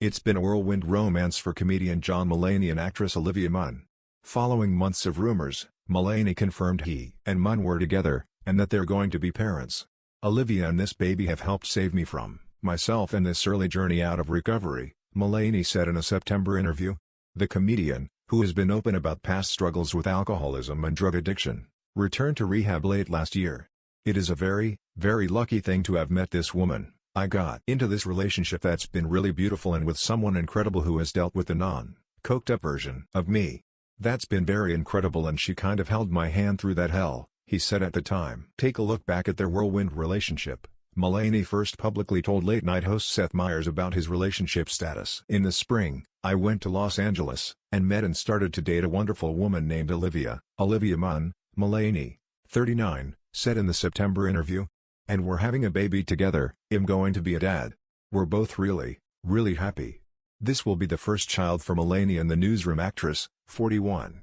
It's been a whirlwind romance for comedian John Mulaney and actress Olivia Munn. Following months of rumors, Mulaney confirmed he and Munn were together, and that they're going to be parents. "Olivia and this baby have helped save me from myself in this early journey out of recovery," Mulaney said in a September interview. The comedian, who has been open about past struggles with alcoholism and drug addiction, returned to rehab late last year. "It is a very, very lucky thing to have met this woman. I got into this relationship that's been really beautiful and with someone incredible who has dealt with the non-coked-up version of me. That's been very incredible, and she kind of held my hand through that hell," he said at the time. Take a look back at their whirlwind relationship. Mulaney first publicly told late-night host Seth Meyers about his relationship status. "In the spring, I went to Los Angeles, and met and started to date a wonderful woman named Olivia Munn," Mulaney, 39, said in the September interview. "And we're having a baby together. I'm going to be a dad. We're both really, really happy." This will be the first child for Mulaney and the newsroom actress, 41.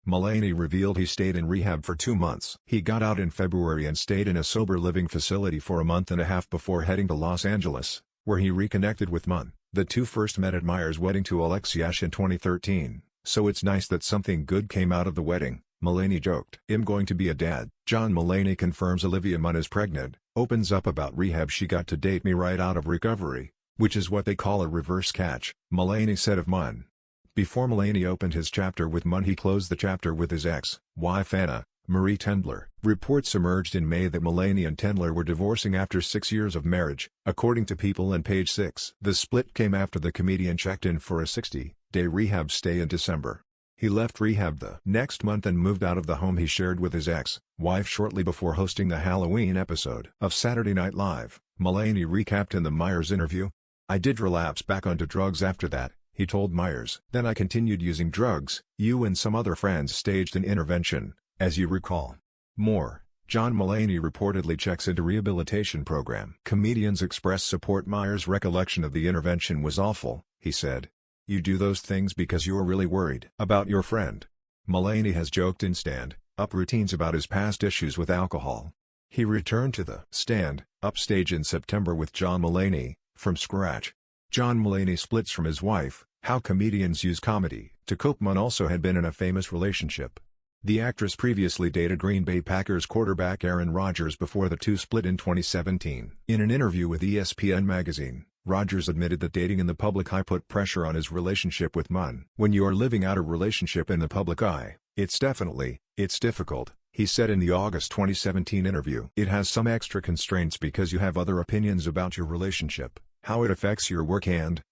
Mulaney revealed he stayed in rehab for 2 months. He got out in February and stayed in a sober living facility for a month and a half before heading to Los Angeles, where he reconnected with Munn. The two first met at Meyers' wedding to Alexiash in 2013, "So it's nice that something good came out of the wedding," Mulaney joked. "I'm going to be a dad." John Mulaney confirms Olivia Munn is pregnant, opens up about rehab. "She got to date me right out of recovery, which is what they call a reverse catch," Mulaney said of Munn. Before Mulaney opened his chapter with Munn, he closed the chapter with his ex-wife Anna Marie Tendler. Reports emerged in May that Mulaney and Tendler were divorcing after 6 years of marriage, according to People and Page 6. The split came after the comedian checked in for a 60-day rehab stay in December. He left rehab the next month and moved out of the home he shared with his ex-wife shortly before hosting the Halloween episode of Saturday Night Live. Mulaney recapped in the Meyers interview. "I did relapse back onto drugs after that," he told Meyers. "Then I continued using drugs. You and some other friends staged an intervention, as you recall." More. John Mulaney reportedly checks into rehabilitation program. Comedians express support. Meyers' recollection of the intervention was awful, he said. "You do those things because you're really worried about your friend." Mulaney has joked in stand-up routines about his past issues with alcohol. He returned to the stand-up stage in September with John Mulaney, From Scratch. John Mulaney splits from his wife, How Comedians Use Comedy to Cope. Munn also had been in a famous relationship. The actress previously dated Green Bay Packers quarterback Aaron Rodgers before the two split in 2017. In an interview with ESPN magazine, Rodgers admitted that dating in the public eye put pressure on his relationship with Munn. "When you're living out a relationship in the public eye, it's difficult," he said in the August 2017 interview. "It has some extra constraints because you have other opinions about your relationship, how it affects your work and,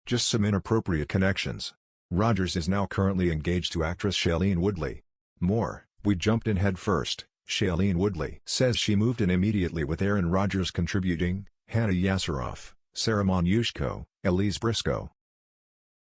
just some inappropriate connections." Rodgers is now currently engaged to actress Shailene Woodley. More. "We jumped in head first," Shailene Woodley says. She moved in immediately with Aaron Rodgers contributing, Hannah Yassaroff, Sarah Monushko, Elise Briscoe,